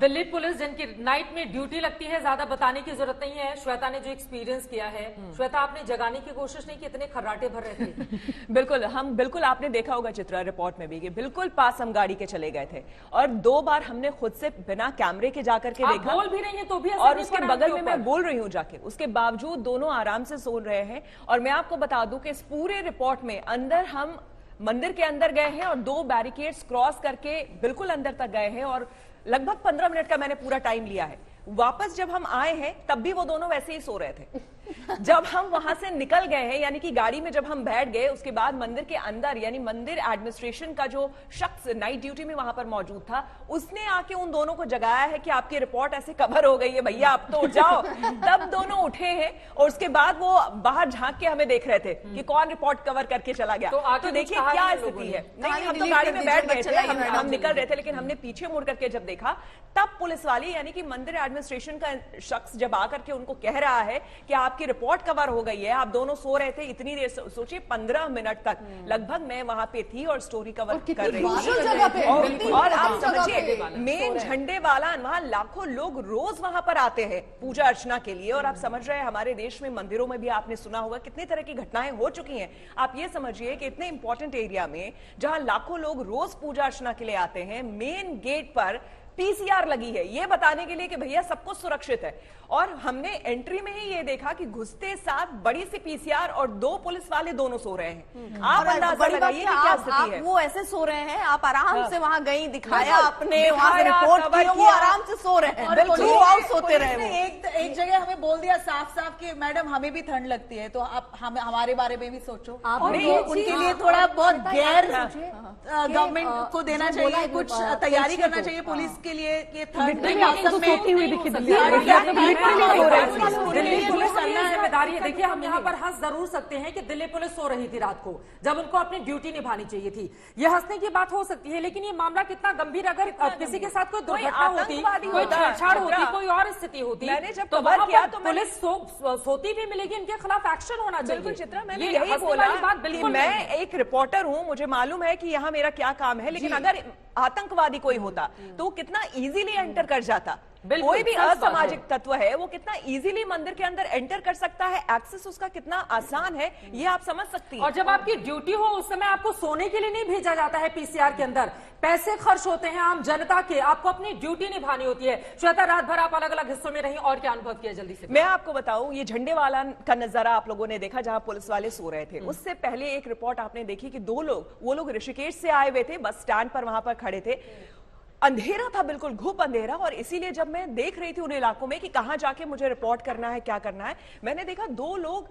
Delhi police जिनकी night में duty लगती है, ज्यादा बताने की जरूरत नहीं है। श्वेता ने जो एक्सपीरियंस किया है, श्वेता आपने जगाने की कोशिश नहीं की, इतने खर्राटे भर रहे थे। बिल्कुल आपने देखा होगा चित्रा रिपोर्ट में भी कि बिल्कुल पास हम गाड़ी के चले गए थे और 2 बार हमने खुद से बिना कैमरे के जाकर के देखा। बोल भी रही है तो भी और उसके बगल में मैं बोल रही हूँ जाके, उसके बावजूद दोनों आराम से सो रहे हैं। और मैं आपको बता दूं कि इस पूरे रिपोर्ट में अंदर हम मंदिर के अंदर गए हैं और 2 बैरिकेड्स क्रॉस करके बिल्कुल अंदर तक गए हैं और लगभग 15 मिनट का मैंने पूरा टाइम लिया है। वापस जब हम आए हैं तब भी वो दोनों वैसे ही सो रहे थे। जब हम वहां से निकल गए हैं, यानी कि गाड़ी में जब हम बैठ गए, उसके बाद मंदिर के अंदर यानी मंदिर एडमिनिस्ट्रेशन का जो शख्स नाइट ड्यूटी में वहां पर मौजूद था, उसने आके उन दोनों को जगाया है कि आपकी रिपोर्ट ऐसे कवर हो गई है भैया, आप तो उठ जाओ। तब दोनों उठे हैं और उसके बाद वो बाहर झांक के हमें देख रहे थे कि कौन रिपोर्ट कवर करके चला गया। तो देखिए क्या स्थिति है। नहीं, हम तो गाड़ी में बैठ गए थे, हम निकल रहे थे, लेकिन हमने पीछे मुड़ करके जब देखा तब पुलिस वाली यानी कि मंदिर एडमिनिस्ट्रेशन का शख्स जब आकर के उनको कह रहा है कि आपकी रिपोर्ट कवर हो गई है, आप दोनों सो रहे थे इतनी देर। सोचिए 15 मिनट तक लगभग मैं वहां पे थी और स्टोरी कवर कर रही थी। और आप समझिए मेन झंडे वाला, वहां लाखों लोग रोज वहां पर आते हैं पूजा अर्चना के लिए। और आप समझ रहे हैं हमारे देश में मंदिरों में भी आपने सुना होगा कितनी तरह की घटनाएं हो चुकी हैं। आप ये समझिए कि इतने इंपॉर्टेंट एरिया में जहां लाखों लोग रोज पूजा अर्चना के लिए आते हैं, मेन गेट पर पीसीआर लगी है ये बताने के लिए कि भैया सब कुछ सुरक्षित है। और हमने एंट्री में ही ये देखा कि घुसते साथ बड़ी सी पीसीआर और 2 पुलिस वाले दोनों सो रहे हैं। आप अंदाजा लगाइए कि क्या स्थिति है। वो ऐसे सो रहे हैं, आप आराम से वहां गई, दिखाया आपने, वहां से रिपोर्ट की, वो आराम से सो रहे हैं, बिल्कुल सोते रहे। एक जगह हमें बोल दिया साफ साफ कि मैडम हमें भी ठंड लगती है, तो आप हमारे बारे में भी सोचो। उनके लिए थोड़ा बहुत गैर गवर्नमेंट को देना चाहिए, कुछ तैयारी करना चाहिए पुलिस के लिए कि थर्ड दिल्ली पुलिस जिम्मेदारी है। देखिए हम यहाँ पर हंस जरूर सकते हैं कि दिल्ली पुलिस सो रही थी रात को जब उनको अपनी ड्यूटी निभानी चाहिए थी। ये हंसने की बात हो सकती है, लेकिन ये मामला कितना गंभीर, अगर किसी के साथ कोई दुर्घटना होती, कोई छेड़छाड़ होती, कोई और स्थिति होती, तो वहां पर पुलिस सोती भी मिलेगी, इनके खिलाफ एक्शन होना चाहिए। बिल्कुल चित्रा, मैंने यही बोला कि मैं एक रिपोर्टर हूं, मुझे मालूम है कि यहाँ मेरा क्या काम है, लेकिन अगर आतंकवादी कोई होता तो कितना इजीली एंटर कर जाता। कोई भी असामाजिक तत्व है वो कितना इजीली मंदिर के अंदर एंटर कर सकता है, एक्सेस उसका कितना आसान है, ये आप समझ सकती हैं। और जब आपकी ड्यूटी हो उस समय आपको सोने के लिए नहीं भेजा जाता है पीसीआर के अंदर, पैसे खर्च होते हैं आम जनता के, आपको अपनी ड्यूटी निभानी होती है। श्वेता, रात भर आप अलग अलग हिस्सों में रही और क्या अनुभव किया, जल्दी से। मैं आपको बताऊं, ये झंडे वाला का नजारा आप लोगों ने देखा जहां पुलिस वाले सो रहे थे। उससे पहले एक रिपोर्ट आपने देखी कि 2 लोग, वो लोग ऋषिकेश से आए हुए थे, बस स्टैंड पर वहां पर खड़े थे, अंधेरा था, बिल्कुल घुप अंधेरा। और इसीलिए जब मैं देख रही थी उन इलाकों में कि कहां जाके मुझे रिपोर्ट करना है, क्या करना है, मैंने देखा 2 लोग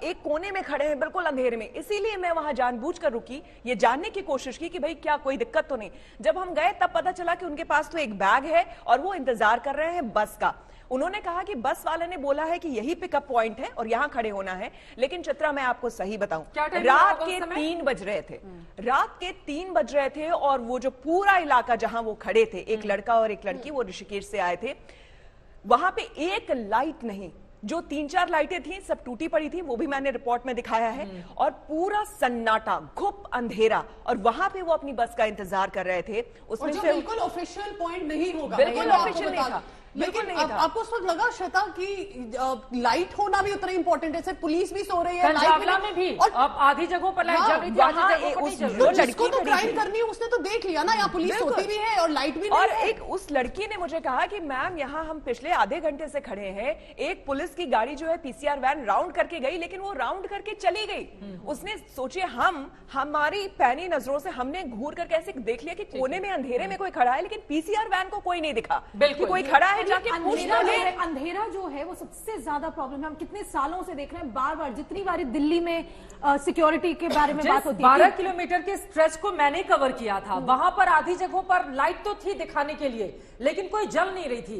एक कोने में खड़े हैं बिल्कुल अंधेरे में। इसीलिए मैं वहां जानबूझकर रुकी, ये जानने की कोशिश की कि भाई क्या कोई दिक्कत तो नहीं। जब हम गए तब पता चला कि उनके पास तो एक बैग है और वो इंतजार कर रहे हैं बस का। उन्होंने कहा कि बस वाले ने बोला है कि यही पिकअप पॉइंट है और यहां खड़े होना है। लेकिन चित्रा, मैं आपको सही बताऊं, रात के 3 बज रहे थे, रात के 3 बज रहे थे और वो जो पूरा इलाका जहां वो खड़े थे, एक लड़का और एक लड़की, वो ऋषिकेश से आए थे, वहां पे एक लाइट नहीं, जो 3-4 लाइटें थी सब टूटी पड़ी थी, वो भी मैंने रिपोर्ट में दिखाया है। और पूरा सन्नाटा, घुप अंधेरा, और वहां पे वो अपनी बस का इंतजार कर रहे थे। उसमें से बिल्कुल ऑफिशियल पॉइंट नहीं होगा, बिल्कुल ऑफिशियल नहीं था। लेकिन आपको उस वक्त लगा श्वेता कि लाइट होना भी उतना इंपॉर्टेंट है? पुलिस भी सो रही है, लाइट में भी, और अब आधी जगहों पर लाइट जल रही थी, आधी जगहों पर नहीं। जो लड़की तो क्राइम करनी है उसने तो देख लिया ना, यहाँ पुलिस होती भी है और लाइट भी नहीं। और एक उस लड़की ने मुझे कहा कि मैम यहाँ हम पिछले आधे घंटे से खड़े हैं, एक पुलिस की गाड़ी जो है पीसीआर वैन राउंड करके गई, लेकिन वो राउंड करके चली गई। उसने सोचिए, हमारी पैनी नजरों से हमने घूर कर कैसे देख लिया कि कोने में अंधेरे में कोई खड़ा है, लेकिन पीसीआर वैन को कोई नहीं दिखा, बिल्कुल कोई खड़ा है। जाके अंधेरा जो है वो सबसे ज्यादा प्रॉब्लम है। हम कितने सालों से देख रहे हैं, बार बार जितनी बार दिल्ली में सिक्योरिटी के बारे में बात होती है, 12 किलोमीटर के स्ट्रेच को मैंने कवर किया था, वहां पर आधी जगहों पर लाइट तो थी दिखाने के लिए, लेकिन कोई जल नहीं रही थी।